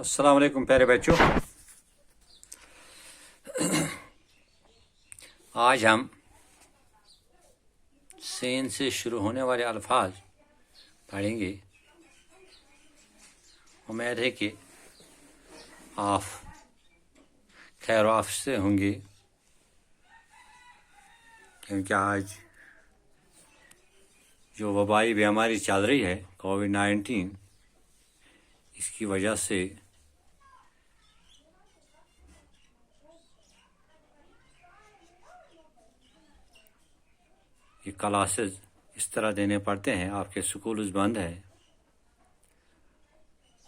السلام علیکم پیارے بچوں، آج ہم سین سے شروع ہونے والے الفاظ پڑھیں گے۔ امید ہے کہ آپ خیر و عافیت سے ہوں گے، کیونکہ آج جو وبائی بیماری چل رہی ہے کووڈ-19، اس کی وجہ سے یہ کلاسز اس طرح دینے پڑتے ہیں، آپ کے سکولز بند ہیں،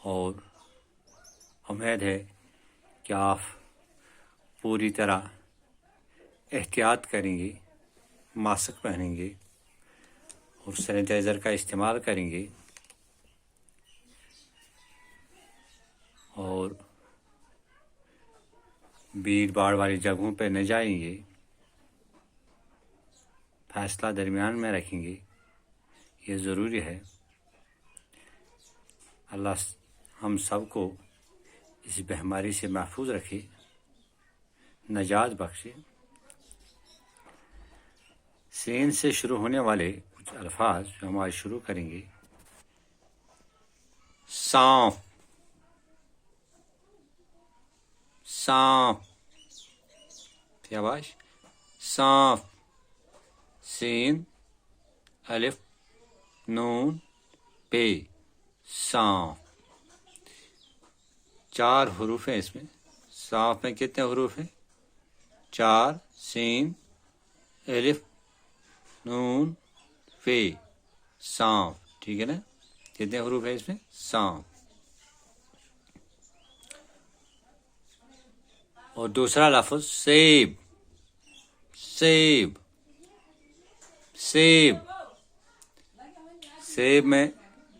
اور امید ہے کہ آپ پوری طرح احتیاط کریں گے، ماسک پہنیں گے اور سینیٹائزر کا استعمال کریں گے، اور بھیڑ بھاڑ والی جگہوں پہ نہ جائیں گے، فاصلہ درمیان میں رکھیں گے، یہ ضروری ہے۔ اللہ ہم سب کو اس بیماری سے محفوظ رکھے، نجات بخشے۔ سین سے شروع ہونے والے کچھ الفاظ جو ہم آج شروع کریں گے: سانپ، سانپ، شاباش، سانپ، سین الف نون پے، سانپ۔ 4 حروف ہیں اس میں۔ سانپ میں کتنے حروف ہیں؟ 4، سین الف نون پے، سانپ، ٹھیک ہے نا؟ کتنے حروف ہیں اس میں؟ سانپ۔ اور دوسرا لفظ سیب، سیب، سیب، سیب میں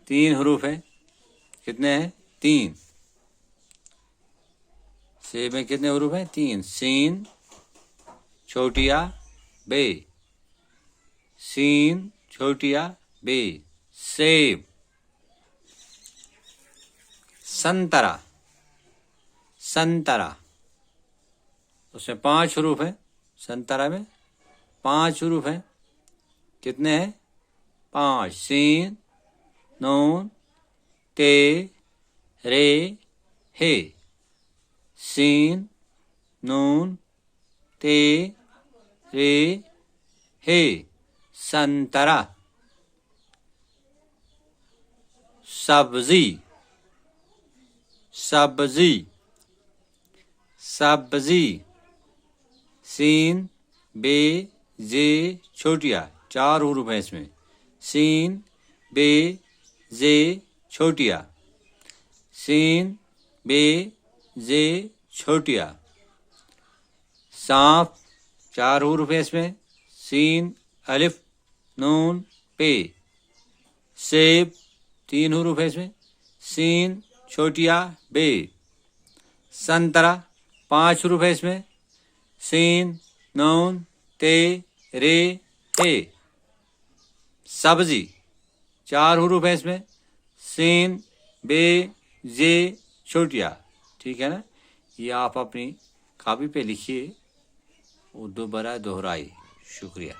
3 حروف ہیں۔ کتنے ہیں؟ 3۔ سیب میں کتنے حروف ہیں؟ 3۔ سین چھوٹیا بے، سین چھوٹیا بے، سیب۔ سنترا، سنترا، اس میں 5 حروف ہیں۔ سنترا میں 5 حروف ہیں۔ کتنے ہیں؟ 5۔ سین نون تے رے ہے، سین نون تے رے ہے، سنترا۔ سبزی، سبزی، سبزی، سین بے زے چھوٹیا، 4 حروف ہیں اس میں۔ سین بے زے چھوٹیا، سین بے زے چھوٹیا۔ سانپ، 4 حروف ہیں اس میں۔ سین الف نون پے۔ سیب، 3 حروف ہیں اس میں۔ سین چھوٹیا بے۔ سنترا، 5 حروف ہے اس میں۔ سین نون تے رے ہے۔ سبزی، 4 حروف ہے اس میں۔ سین بے زے چھوٹیا، ٹھیک ہے نا؟ یہ آپ اپنی کاپی پہ لکھیے اور دوبارہ دہرائیے۔ شکریہ۔